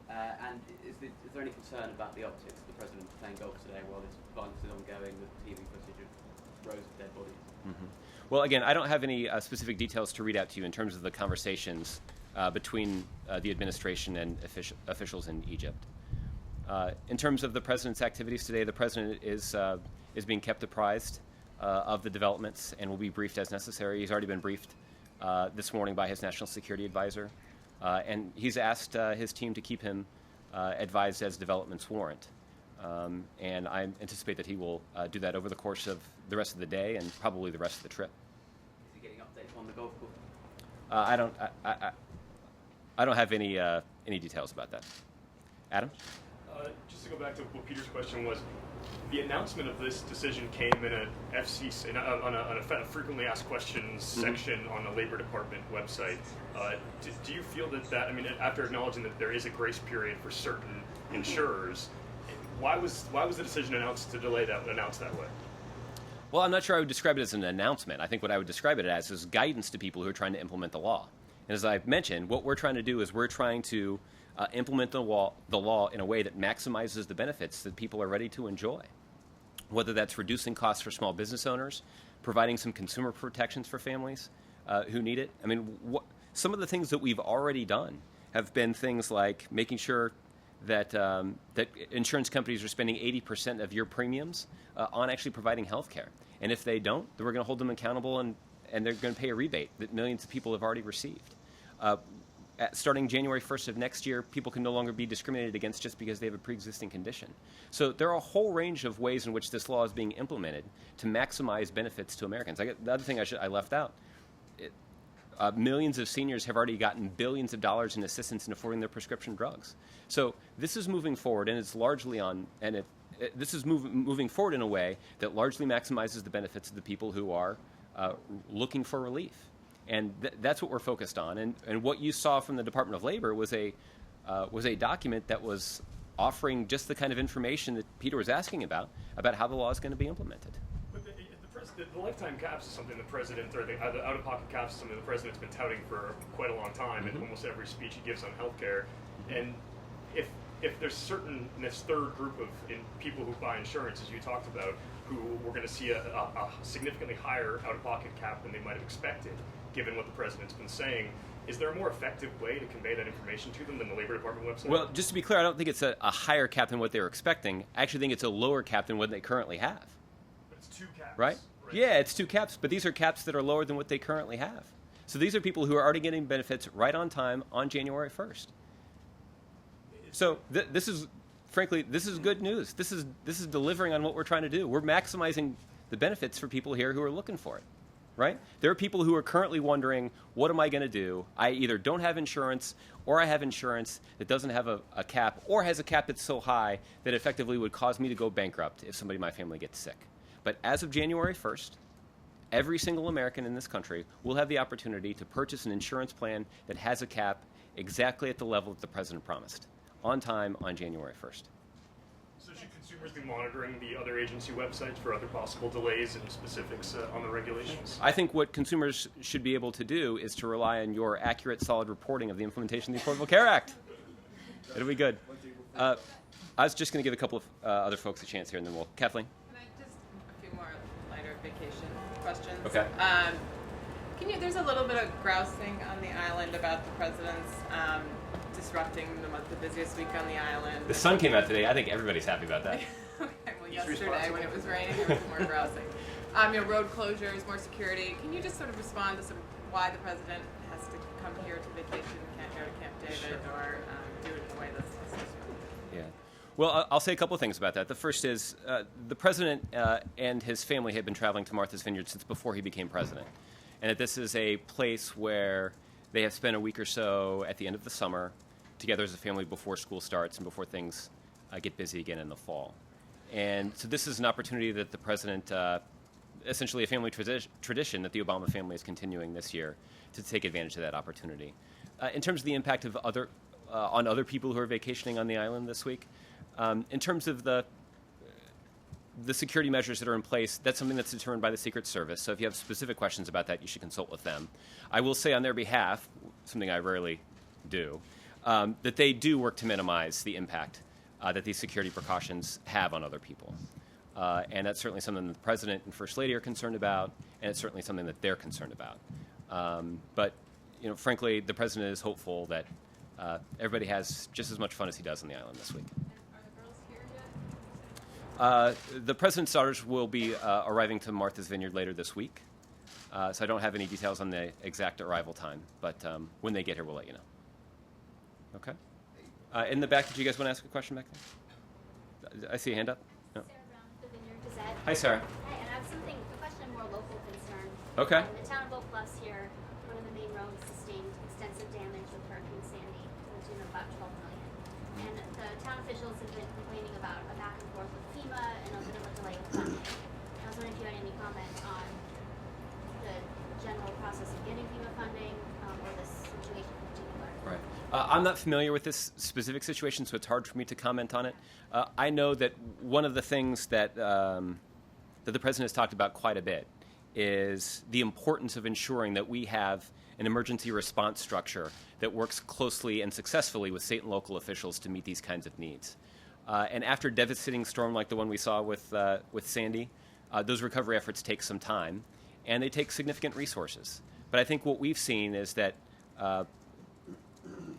And is there any concern about the optics of the president playing golf today while this violence is ongoing with TV footage of rows of dead bodies? Mm-hmm. Well, again, I don't have any specific details to read out to you in terms of the conversations between the administration and officials in Egypt. In terms of the president's activities today, the president is being kept apprised of the developments and will be briefed as necessary. He's already been briefed this morning by his national security advisor, and he's asked his team to keep him advised as developments warrant. And I anticipate that he will do that over the course of the rest of the day and probably the rest of the trip. Is he getting updates on the golf course? I don't have any details about that. Adam? Just to go back to what Peter's question was, the announcement of this decision came in a FCC on a frequently asked questions section on the Labor Department website. Do you feel that I mean, after acknowledging that there is a grace period for certain insurers, why was the decision announced that way? Well, I'm not sure I would describe it as an announcement. I think what I would describe it as is guidance to people who are trying to implement the law. And as I've mentioned, what we're trying to do is we're trying to implement the law in a way that maximizes the benefits that people are ready to enjoy, whether that's reducing costs for small business owners, providing some consumer protections for families who need it. I mean, some of the things that we've already done have been things like making sure that insurance companies are spending 80% of your premiums on actually providing health care. And if they don't, then we're going to hold them accountable and they're going to pay a rebate that millions of people have already received. Starting January 1st of next year, people can no longer be discriminated against just because they have a pre-existing condition. So there are a whole range of ways in which this law is being implemented to maximize benefits to Americans. The other thing I left out, millions of seniors have already gotten billions of dollars in assistance in affording their prescription drugs. So this is moving forward, and it's largely on, and this is moving forward in a way that largely maximizes the benefits of the people who are looking for relief. And that's what we're focused on. And what you saw from the Department of Labor was a document that was offering just the kind of information that Peter was asking about how the law is going to be implemented. But the lifetime caps is something the president, or the out-of-pocket caps is something the president's been touting for quite a long time in almost every speech he gives on healthcare. And if there's this third group of people who buy insurance, as you talked about, who we're going to see a significantly higher out-of-pocket cap than they might have expected, given what the president's been saying, is there a more effective way to convey that information to them than the Labor Department website? Well, just to be clear, I don't think it's a higher cap than what they were expecting. I actually think it's a lower cap than what they currently have. But it's 2 caps. Right? Yeah, it's 2 caps, but these are caps that are lower than what they currently have. So these are people who are already getting benefits right on time on January 1st. So this is, frankly, this is good news. This is delivering on what we're trying to do. We're maximizing the benefits for people here who are looking for it, right? There are people who are currently wondering, what am I going to do? I either don't have insurance, or I have insurance that doesn't have a cap, or has a cap that's so high that effectively would cause me to go bankrupt if somebody in my family gets sick. But as of January 1st, every single American in this country will have the opportunity to purchase an insurance plan that has a cap exactly at the level that the president promised, on time on January 1st. So should consumers be monitoring the other agency websites for other possible delays and specifics on the regulations? I think what consumers should be able to do is to rely on your accurate, solid reporting of the implementation of the Affordable Care Act. It'll be good. I was just going to give a couple of other folks a chance here, and then we'll... Kathleen? Just a few more lighter vacation questions. Okay. There's a little bit of grousing on the island about the president's disrupting the busiest week on the island. The sun came out today. I think everybody's happy about that. Okay, well, yesterday when it was raining, there was more grousing. Road closures, more security. Can you just sort of respond to sort of why the president has to come here to vacation, can't go to Camp David, or do it in a way that's Yeah. Well, I'll say a couple of things about that. The first is the president and his family had been traveling to Martha's Vineyard since before he became president. And that this is a place where they have spent a week or so at the end of the summer together as a family before school starts and before things get busy again in the fall. And so this is an opportunity that the president, essentially a family tradition that the Obama family is continuing this year, to take advantage of that opportunity. In terms of the impact of on other people who are vacationing on the island this week, in terms of the security measures that are in place, that's something that's determined by the Secret Service. So if you have specific questions about that, you should consult with them. I will say on their behalf, something I rarely do, that they do work to minimize the impact that these security precautions have on other people. And that's certainly something that the President and First Lady are concerned about, and it's certainly something that they're concerned about. But frankly, the President is hopeful that everybody has just as much fun as he does on the island this week. The President's daughters will be arriving to Martha's Vineyard later this week. So I don't have any details on the exact arrival time, but when they get here, we'll let you know. Okay? In the back, did you guys want to ask a question back there? I see a hand up. No. Sarah Brown, the Vineyard Gazette. Hi, Sarah. Hi, and I have a question of more local concern. Okay. In the town of Oak Bluffs here, one of the main roads sustained extensive damage with Hurricane Sandy to the tune of about $12 million. And the town officials have been complaining about a back and forth with FEMA and a bit of a delay with funding. I was wondering if you had any comment on the general process of getting FEMA funding or this situation in particular. Right. I'm not familiar with this specific situation, so it's hard for me to comment on it. I know that one of the things that that the President has talked about quite a bit is the importance of ensuring that we have an emergency response structure that works closely and successfully with state and local officials to meet these kinds of needs. And after a devastating storm like the one we saw with Sandy, those recovery efforts take some time, and they take significant resources. But I think what we've seen is that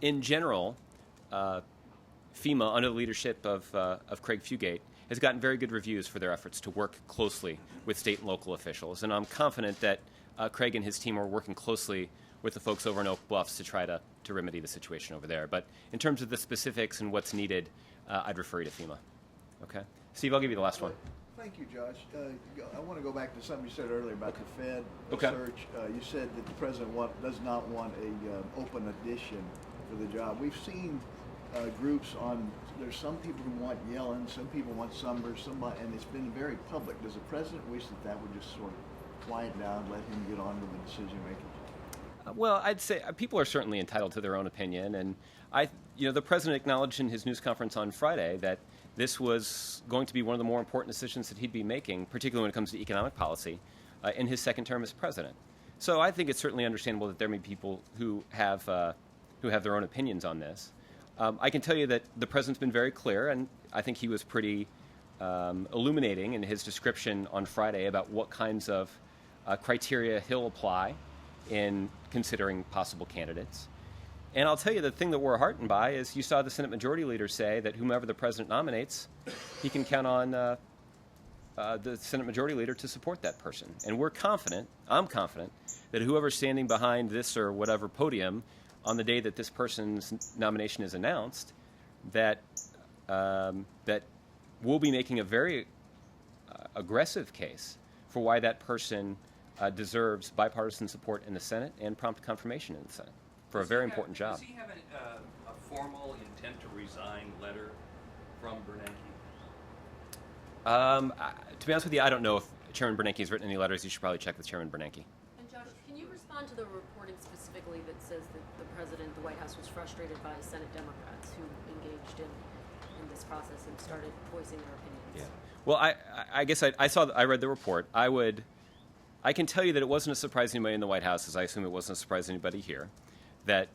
in general, FEMA, under the leadership of Craig Fugate, has gotten very good reviews for their efforts to work closely with state and local officials. And I'm confident that Craig and his team are working closely with the folks over in Oak Bluffs to try to remedy the situation over there. But in terms of the specifics and what's needed, I'd refer you to FEMA. Okay? Steve, I'll give you the last one. Thank you, Josh. I want to go back to something you said earlier about the Fed Okay. search. You said that the president does not want a open audition for the job. We've seen groups on. There's some people who want Yellen, some people want Summers, and it's been very public. Does the president wish that would just sort of quiet down, let him get on with the decision making? Well, I'd say people are certainly entitled to their own opinion, and the president acknowledged in his news conference on Friday that this was going to be one of the more important decisions that he'd be making, particularly when it comes to economic policy, in his second term as president. So I think it's certainly understandable that there may be people who have their own opinions on this. I can tell you that the president's been very clear, and I think he was pretty illuminating in his description on Friday about what kinds of criteria he'll apply in considering possible candidates. And I'll tell you, the thing that we're heartened by is you saw the Senate Majority Leader say that whomever the president nominates, he can count on the Senate Majority Leader to support that person. And I'm confident, that whoever's standing behind this or whatever podium on the day that this person's nomination is announced, that we'll be making a very aggressive case for why that person deserves bipartisan support in the Senate and prompt confirmation in the Senate for a very important job. Does he have a formal intent to resign letter from Bernanke? To be honest with you, I don't know if Chairman Bernanke has written any letters. You should probably check with Chairman Bernanke. And Josh, can you respond to the reporting specifically that says that the president, the White House, was frustrated by Senate Democrats who engaged in this process and started voicing their opinions? Yeah. Well, I guess I read the report. I can tell you that it wasn't a surprise to anybody in the White House, as I assume it wasn't a surprise to anybody here, that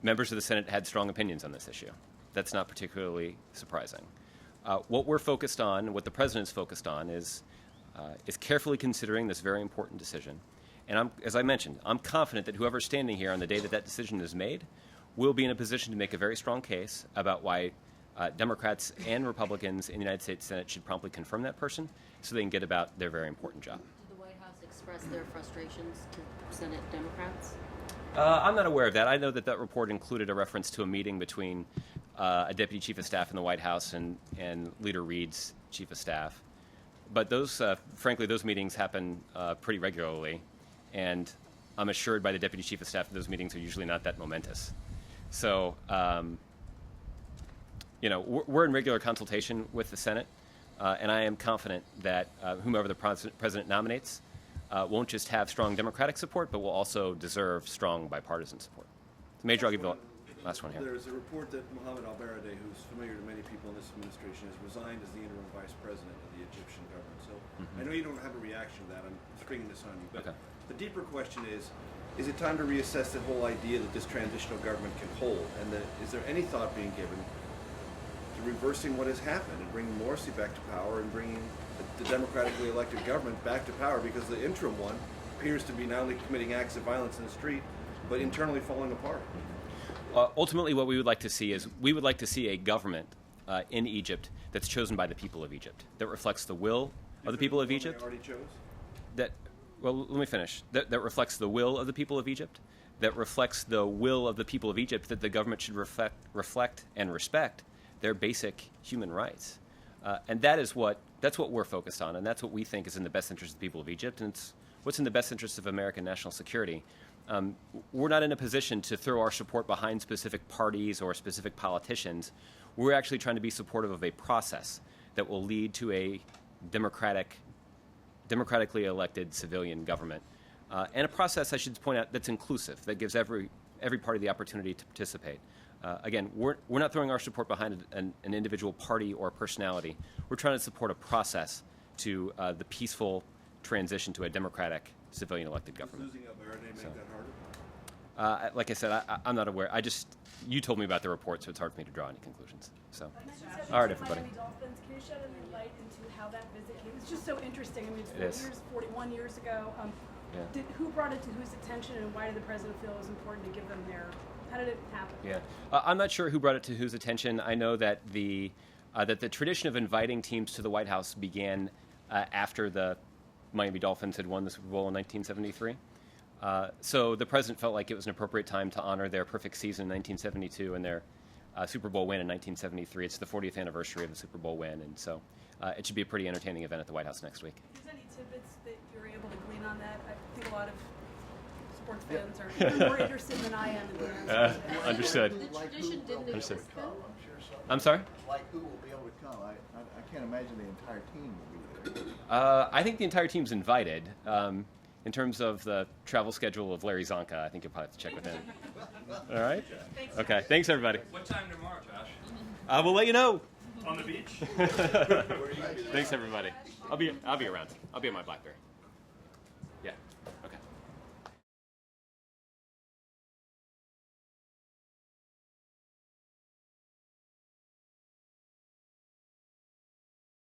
members of the Senate had strong opinions on this issue. That's not particularly surprising. What we're focused on, what the president's focused on, is carefully considering this very important decision. And as I mentioned, I'm confident that whoever's standing here on the day that that decision is made will be in a position to make a very strong case about why Democrats and Republicans in the United States Senate should promptly confirm that person so they can get about their very important job. Did the White House express their frustrations to Senate Democrats? I'm not aware of that. I know that report included a reference to a meeting between a deputy chief of staff in the White House and Leader Reed's chief of staff. But frankly, those meetings happen pretty regularly, and I'm assured by the deputy chief of staff that those meetings are usually not that momentous. So, we're in regular consultation with the Senate, and I am confident that whomever the president nominates won't just have strong Democratic support, but will also deserve strong bipartisan support. Major, I'll give you the last one here. There's a report that Mohamed al-Baradei, who's familiar to many people in this administration, has resigned as the interim vice president of the Egyptian government. So I know you don't have a reaction to that. I'm springing this on you. But the deeper question is it time to reassess the whole idea that this transitional government can hold? And is there any thought being given to reversing what has happened and bringing Morsi back to power and bringing the democratically elected government back to power, because the interim one appears to be not only committing acts of violence in the street, but internally falling apart? Ultimately, what we would like to see is a government in Egypt that's chosen by the people of Egypt, that reflects the will of the people of Egypt. They already chose? Let me finish. That reflects the will of the people of Egypt, that reflects the will of the people of Egypt, that the government should reflect and respect their basic human rights. And that's what we're focused on, and that's what we think is in the best interest of the people of Egypt, and it's what's in the best interest of American national security. We're not in a position to throw our support behind specific parties or specific politicians. We're actually trying to be supportive of a process that will lead to a democratically elected civilian government, and a process, I should point out, that's inclusive, that gives every party the opportunity to participate. Again, we're not throwing our support behind an individual party or personality. We're trying to support a process to the peaceful transition to a democratic civilian elected government. Does losing al-Baradei make that harder? Like I said, I'm not aware. You told me about the report, so it's hard for me to draw any conclusions. So, all right, everybody. Miami Dolphins, can you shed any light into how that visit came? It's just so interesting. I mean, it's 41 years ago. Who brought it to whose attention, and why did the president feel it was important to give them how did it happen? Yeah, I'm not sure who brought it to whose attention. I know that the tradition of inviting teams to the White House began after the Miami Dolphins had won the Super Bowl in 1973. So the president felt like it was an appropriate time to honor their perfect season in 1972 and their Super Bowl win in 1973. It's the 40th anniversary of the Super Bowl win, and so it should be a pretty entertaining event at the White House next week. Is there any tidbits that you're able to glean on that? I think a lot of sports fans are even more interested than I am in the answers. Understood. The tradition didn't Understood. exist then? I'm sure so. I'm sorry? Like who will be able to come? I can't imagine the entire team will be there. I think the entire team's invited. In terms of the travel schedule of Larry Zonka, I think you'll probably have to check with him. All right? Okay. Thanks, everybody. What time tomorrow, Josh? We'll let you know. On the beach? Thanks, everybody. I'll be around. I'll be on my BlackBerry.